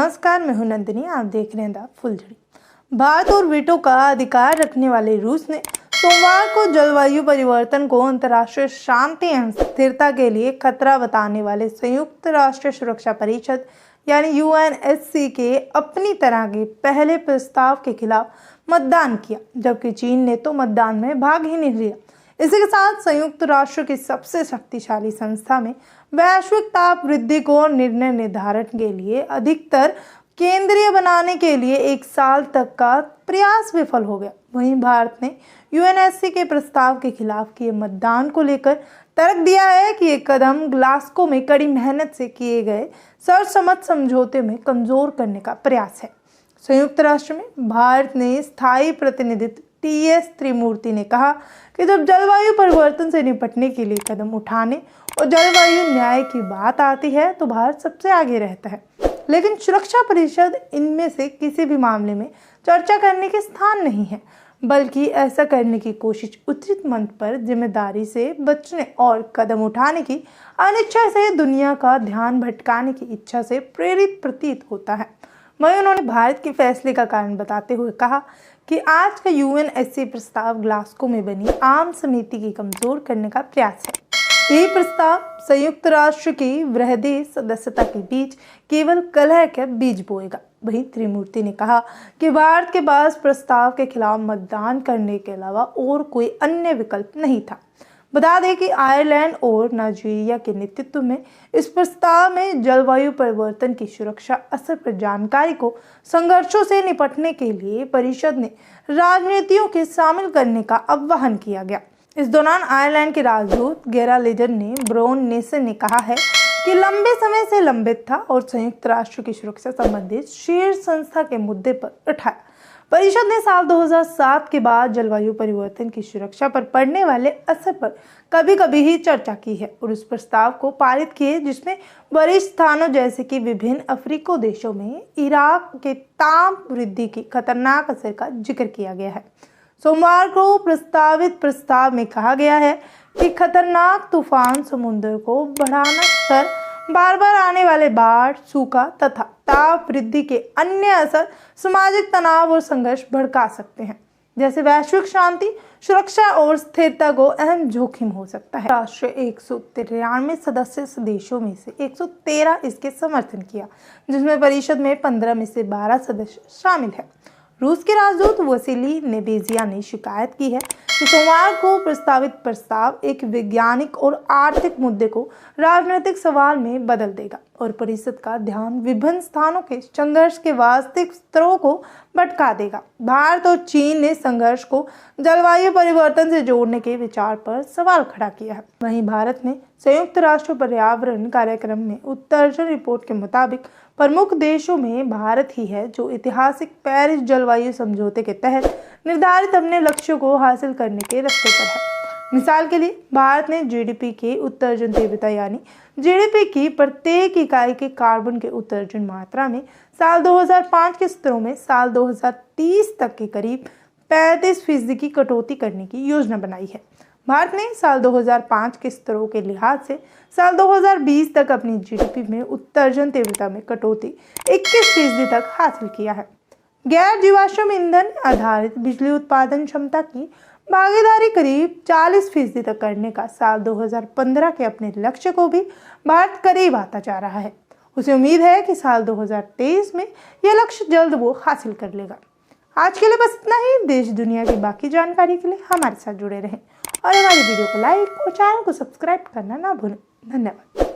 नमस्कार, मैं हूं नंदिनी। आप देख रहे हैं द फुलझड़ी। भारत और वीटो का अधिकार रखने वाले रूस ने सोमवार को जलवायु परिवर्तन को अंतर्राष्ट्रीय शांति एवं स्थिरता के लिए खतरा बताने वाले संयुक्त राष्ट्र सुरक्षा परिषद यानी यूएनएससी के अपनी तरह के पहले प्रस्ताव के खिलाफ मतदान किया, जबकि चीन ने तो मतदान में भाग ही नहीं लिया। इसी के साथ संयुक्त राष्ट्र की सबसे शक्तिशाली संस्था में वैश्विक ताप वृद्धि को निर्णय निर्धारण के लिए अधिकतर केंद्रीय बनाने के लिए 1 साल तक का प्रयास विफल हो गया। वहीं भारत ने यूएनएससी के प्रस्ताव के खिलाफ किए मतदान को लेकर तर्क दिया है कि ये कदम ग्लासगो में कड़ी मेहनत से किए गए सर्वसम्मत समझौते में कमजोर करने का प्रयास है। संयुक्त राष्ट्र में भारत ने स्थायी प्रतिनिधित्व टीएस त्रिमूर्ति ने कहा कि जब जलवायु परिवर्तन से निपटने के लिए कदम उठाने और जलवायु न्याय की बात आती है तो भारत सबसे आगे रहता है, लेकिन सुरक्षा परिषद इनमें से किसी भी मामले में चर्चा करने के स्थान नहीं है, बल्कि ऐसा करने की कोशिश उचित मंच पर जिम्मेदारी से बचने और कदम उठाने की अनिच्छा से दुनिया का ध्यान भटकाने की इच्छा से प्रेरित प्रतीत होता है। वहीं उन्होंने भारत के फैसले का कारण बताते हुए कहा कि आज का यूएनएससी प्रस्ताव ग्लासगो में बनी आम समिति की कमजोर करने का प्रयास है। यह प्रस्ताव संयुक्त राष्ट्र की वृहदेश सदस्यता के बीच केवल कलह के बीज बोएगा। वहीं त्रिमूर्ति ने कहा कि भारत के पास प्रस्ताव के खिलाफ मतदान करने के अलावा और कोई अन्य विकल्प नहीं था। बता दें कि आयरलैंड और नाइजीरिया के नेतृत्व में इस प्रस्ताव में जलवायु परिवर्तन की सुरक्षा असर पर जानकारी को संघर्षों से निपटने के लिए परिषद ने राजनीतियों के शामिल करने का आह्वान किया गया। इस दौरान आयरलैंड के राजदूत गेरा लेजर ने ब्राउन नेशन ने कहा है कि लंबे समय से लंबित था और संयुक्त राष्ट्र की सुरक्षा संबंधित शीर्ष संस्था के मुद्दे पर उठाया। परिषद ने साल 2007 के बाद जलवायु परिवर्तन की सुरक्षा पर पड़ने वाले असर पर कभी कभी ही चर्चा की है और उस प्रस्ताव को पारित किए जिसमें वरिष्ठ स्थानों जैसे कि विभिन्न अफ्रीकी देशों में इराक के ताप वृद्धि की खतरनाक असर का जिक्र किया गया है। सोमवार को प्रस्तावित प्रस्ताव में कहा गया है कि खतरनाक तूफान, समुद्र को बढ़ाना स्तर, बार बार आने वाले बाढ़, सूखा तथा ताप वृद्धि के अन्य असर सामाजिक तनाव और संघर्ष भड़का सकते हैं, जैसे वैश्विक शांति, सुरक्षा और स्थिरता को अहम जोखिम हो सकता है। राष्ट्र 193 सदस्य देशों में से 113 इसके समर्थन किया, जिसमें परिषद में 15 में से 12 सदस्य शामिल है। रूस के राजदूत वसीली नेबेजिया ने शिकायत की है कि सोमवार को प्रस्तावित प्रस्ताव एक वैज्ञानिक और आर्थिक मुद्दे को राजनीतिक सवाल में बदल देगा और परिषद का ध्यान विभिन्न स्थानों के संघर्ष के वास्तविक स्तरों को भटका देगा। भारत और चीन ने संघर्ष को जलवायु परिवर्तन से जोड़ने के विचार पर सवाल खड़ा किया है। वहीं भारत ने संयुक्त राष्ट्र पर्यावरण कार्यक्रम में उत्तर्जन रिपोर्ट के मुताबिक प्रमुख देशों में भारत ही है जो ऐतिहासिक पेरिस जलवायु समझौते के तहत निर्धारित अपने लक्ष्यों को हासिल करने के रास्ते पर है। मिसाल के लिए भारत ने जीडीपी के उत्सर्जन तीव्रता यानी जीडीपी की प्रत्येक इकाई के कार्बन के उत्सर्जन मात्रा में साल 2005 के स्तरों में साल 2030 तक के करीब 35% की कटौती करने की योजना बनाई है। भारत ने साल 2005 के स्तरों के लिहाज से साल 2020 तक अपनी जीडीपी में उत्सर्जन तीव्रता में कटौती 21% तक हासिल किया है। गैर जीवाश्म ईंधन आधारित बिजली उत्पादन क्षमता की भागीदारी करीब 40% तक करने का साल 2015 के अपने लक्ष्य को भी भारत करीब आता जा रहा है। उसे उम्मीद है कि साल 2023 में यह लक्ष्य जल्द वो हासिल कर लेगा। आज के लिए बस इतना ही। देश दुनिया की बाकी जानकारी के लिए हमारे साथ जुड़े रहें और हमारी वीडियो को लाइक और चैनल को सब्सक्राइब करना ना भूलें। धन्यवाद।